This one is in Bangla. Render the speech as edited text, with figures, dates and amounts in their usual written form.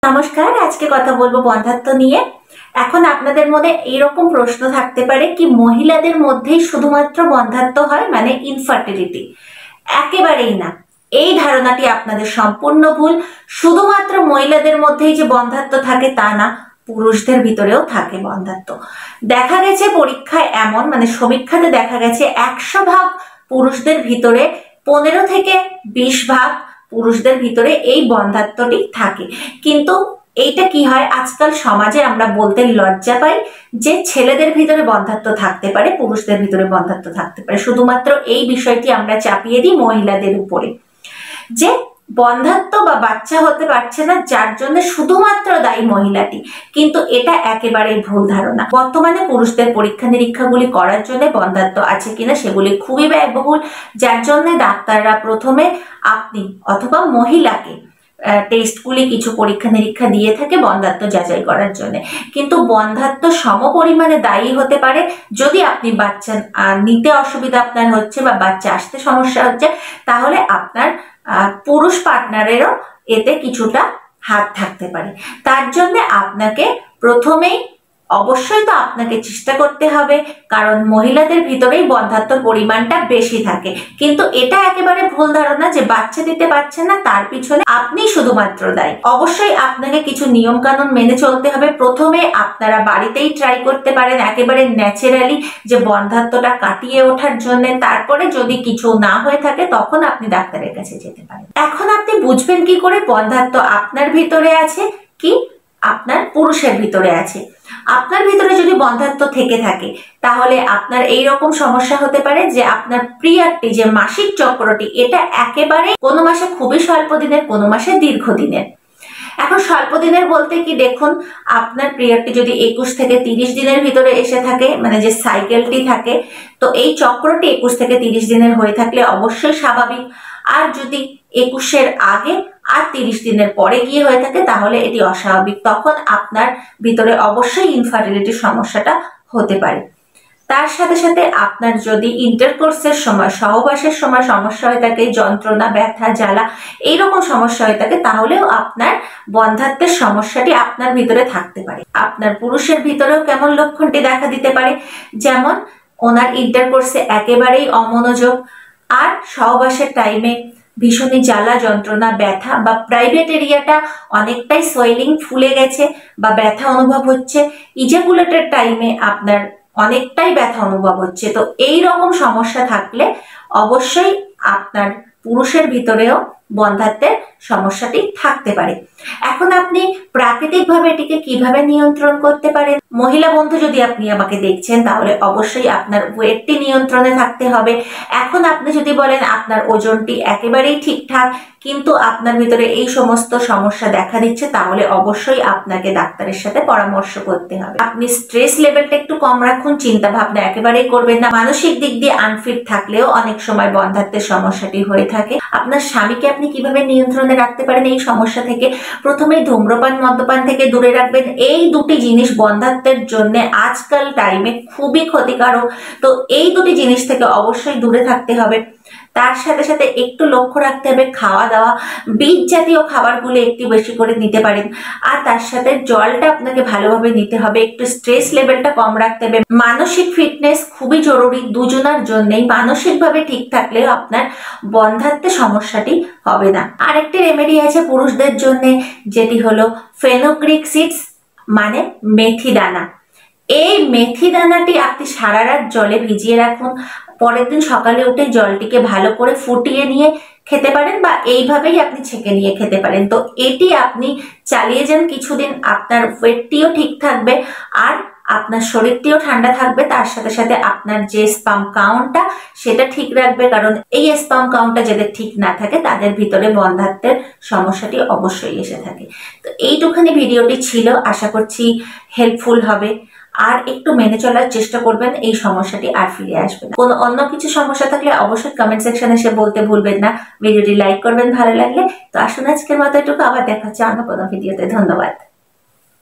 নমস্কার, আজকে কথা বলবো বন্ধ্যাত্ব নিয়ে। এখন আপনাদের মনে এইরকম প্রশ্ন থাকতে পারে কি মহিলাদের মধ্যেই শুধুমাত্র বন্ধ্যাত্ব হয়, মানে ইনফার্টিলিটি? একেবারেই না। এই ধারণাটি আপনাদের সম্পূর্ণ ভুল। শুধুমাত্র মহিলাদের মধ্যেই যে বন্ধ্যাত্ব থাকে তা না, পুরুষদের ভিতরেও থাকে বন্ধ্যাত্ব। দেখা গেছে পরীক্ষায় এমন, মানে সমীক্ষাতে দেখা গেছে 100 ভাগ পুরুষদের ভিতরে 15 থেকে 20 ভাগ পুরুষদের ভিতরে এই বন্ধ্যাত্বটি থাকে। কিন্তু এইটা কি হয়, আজকাল সমাজে আমরা বলতে লজ্জা পাই যে ছেলেদের ভিতরে বন্ধ্যাত্ব থাকতে পারে, পুরুষদের ভিতরে বন্ধ্যাত্ব থাকতে পারে। শুধুমাত্র এই বিষয়টি আমরা চাপিয়ে দিই মহিলাদের উপরে, যে বন্ধ্যাত্ব বা বাচ্চা হতে পারছে না যার জন্য শুধুমাত্র দায়ী মহিলাটি। কিন্তু এটা একেবারেই ভুল ধারণা। বর্তমানে পুরুষদের পরীক্ষা নিরীক্ষাগুলি করার জন্য বন্ধ্যাত্ব আছে কিনা সেগুলি খুবই ব্যয়বহুল, যার জন্য ডাক্তাররা প্রথমে আপনি অথবা মহিলাকে টেস্টগুলি, কিছু পরীক্ষা নিরীক্ষা দিয়ে থাকে বন্ধ্যাত্ব যাচাই করার জন্য। কিন্তু বন্ধ্যাত্ব সম পরিমাণে দায়ী হতে পারে যদি আপনি বাচ্চা নিতে অসুবিধা আপনার হচ্ছে বা বাচ্চা আসতে সমস্যা হচ্ছে, তাহলে আপনার পুরুষ পার্টনারেরও এতে কিছুটা হাত থাকতে পারে। তার জন্য আপনাকে প্রথমেই অবশ্যই তো আপনাকে চেষ্টা করতে হবে, কারণ মহিলাদের ভিতরেই বন্ধ্যাত্বর পরিমাণটা বেশি থাকে। কিন্তু এটা একেবারে ভুল ধারণা যে বাচ্চা দিতে পারছে না তার পিছনে আপনি শুধুমাত্র দায়ী। অবশ্যই আপনাকে কিছু নিয়ম কানুন মেনে চলতে হবে। প্রথমে আপনারা বাড়িতেই ট্রাই করতে পারেন একেবারে ন্যাচারালি যে বন্ধ্যাত্বটা কাটিয়ে ওঠার জন্য। তারপরে যদি কিছু না হয়ে থাকে তখন আপনি ডাক্তারের কাছে যেতে পারেন। এখন আপনি বুঝবেন কি করে বন্ধ্যাত্ব আপনার ভিতরে আছে কি আপনার পুরুষের ভিতরে আছে? আপনার ভিতরে যদি বন্ধ্যাত্ব থেকে থাকে তাহলে আপনার এই রকম সমস্যা হতে পারে যে আপনার পিরিয়ডটি, যে মাসিক চক্রটি, এটা একেবারে কোনো মাসে খুবই স্বল্প দিনের, কোনো মাসে দীর্ঘদিনের। এখন স্বল্প দিনের বলতে কি, দেখুন আপনার পিরিয়ডটি যদি 21 থেকে 30 দিনের ভিতরে এসে থাকে, মানে যে সাইকেলটি থাকে, তো এই চক্রটি 21 থেকে 30 দিনের হয়ে থাকলে অবশ্যই স্বাভাবিক। আর যদি 21-এর আগে আর 30 দিনের পরে গিয়ে হয়ে থাকে তাহলে এটি অস্বাভাবিক। তখন আপনার ভিতরে অবশ্যই ইনফার্টিলিটির সমস্যাটা হতে পারে। তার সাথে সাথে আপনার যদি ইন্টারকোর্সের সময়, সহবাসের সময় সমস্যা হয়ে থাকে, যন্ত্রণা, ব্যথা, জ্বালা, এইরকম সমস্যা হয়ে থাকে, তাহলেও আপনার বন্ধ্যাত্বের সমস্যাটি আপনার ভিতরে থাকতে পারে। আপনার পুরুষের ভিতরেও কেমন লক্ষণটি দেখা দিতে পারে, যেমন ওনার ইন্টারকোর্সে একেবারেই অমনোযোগ, আর সহবাসের টাইমে ভীষণই জ্বালা, যন্ত্রণা, ব্যথা, বা প্রাইভেট এরিয়াটা অনেকটাই সোয়েলিং, ফুলে গেছে বা ব্যথা অনুভব হচ্ছে। ইজাকুলেটের টাইমে আপনার অনেকটাই ব্যথা অনুভব হচ্ছে। তো এই রকম সমস্যা থাকলে অবশ্যই আপনার পুরুষের ভিতরেও বন্ধ্যাত্বের সমস্যাটি থাকতে পারে। এখন আপনি প্রাকৃতিকভাবে এটিকে কিভাবে নিয়ন্ত্রণ করতে পারেন? মহিলা বন্ধু যদি আপনি আমাকে দেখছেন তাহলে অবশ্যই আপনার ওয়েটটি নিয়ন্ত্রণে থাকতে হবে। এখন আপনি যদি বলেন আপনার ওজনটি একেবারেই ঠিকঠাক কিন্তু আপনার ভিতরে এই সমস্ত সমস্যা দেখা দিচ্ছে, তাহলে অবশ্যই আপনাকে ডাক্তারের সাথে পরামর্শ করতে হবে। আপনি স্ট্রেস লেভেলটা একটু কম রাখুন, চিন্তা ভাবনা একেবারেই করবেন না। মানসিক দিক দিয়ে আনফিট থাকলেও অনেক সময় বন্ধ্যাত্বের সমস্যাটি হয়ে থাকে। আপনার স্বামীকে আপনি কিভাবে নিয়ন্ত্রণে রাখতে পারেন এই সমস্যা থেকে? প্রথমেই ধূম্রপান, মদ্যপান থেকে দূরে রাখবেন। এই দুটি জিনিস বন্ধ্যাত্বের জন্য আজকাল টাইমে খুবই ক্ষতিকারক। তো এই দুটি জিনিস থেকে অবশ্যই দূরে থাকতে হবে। তার সাথে সাথে একটু লক্ষ্য রাখতে হবে খাওয়া দাওয়া, বীজ জাতীয় খাবারগুলো একটু বেশি করে নিতে পারেন। আর তার সাথে জলটা আপনাকে ভালোভাবে নিতে হবে, একটু স্ট্রেস লেভেলটা কম রাখতে হবে। মানসিক ফিটনেস খুবই জরুরি দুজনার জন্যই। মানসিকভাবে ঠিক থাকলেও আপনার বন্ধ্যাত্বের সমস্যাটি হবে না। আরেকটি রেমেডি আছে পুরুষদের জন্য, যেটি হলো ফেনোগ্রিক সিডস, মানে মেথি দানা। এই মেথি দানাটি আপনি সারা রাত জলে ভিজিয়ে রাখুন, পরের দিন সকালে উঠে জলটিকে ভালো করে ফুটিয়ে নিয়ে খেতে পারেন, বা এইভাবেই আপনি ছেঁকে নিয়ে খেতে পারেন। তো এটি আপনি চালিয়ে যান কিছুদিন, আপনার ওয়েটটিও ঠিক থাকবে আর আপনার শরীরটিও ঠান্ডা থাকবে। তার সাথে সাথে আপনার যে স্পাম কাউন্টটা সেটা ঠিক রাখবে, কারণ এই স্পাম কাউন্টটা যাদের ঠিক না থাকে তাদের ভিতরে বন্ধ্যাত্বের সমস্যাটি অবশ্যই এসে থাকে। তো এইটুখানি ভিডিওটি ছিল, আশা করছি হেল্পফুল হবে। আর একটু মেনে চলার চেষ্টা করবেন, এই সমস্যাটি আর ফিরে আসবে না। কোনো অন্য কিছু সমস্যা থাকলে অবশ্যই কমেন্ট সেকশনে এসে বলতে ভুলবেন না। ভিডিওটি লাইক করবেন ভালো লাগলে। তো আসুন আজকের মতো এটুকু, আবার দেখা হচ্ছে অন্য কোনো ভিডিওতে। ধন্যবাদ।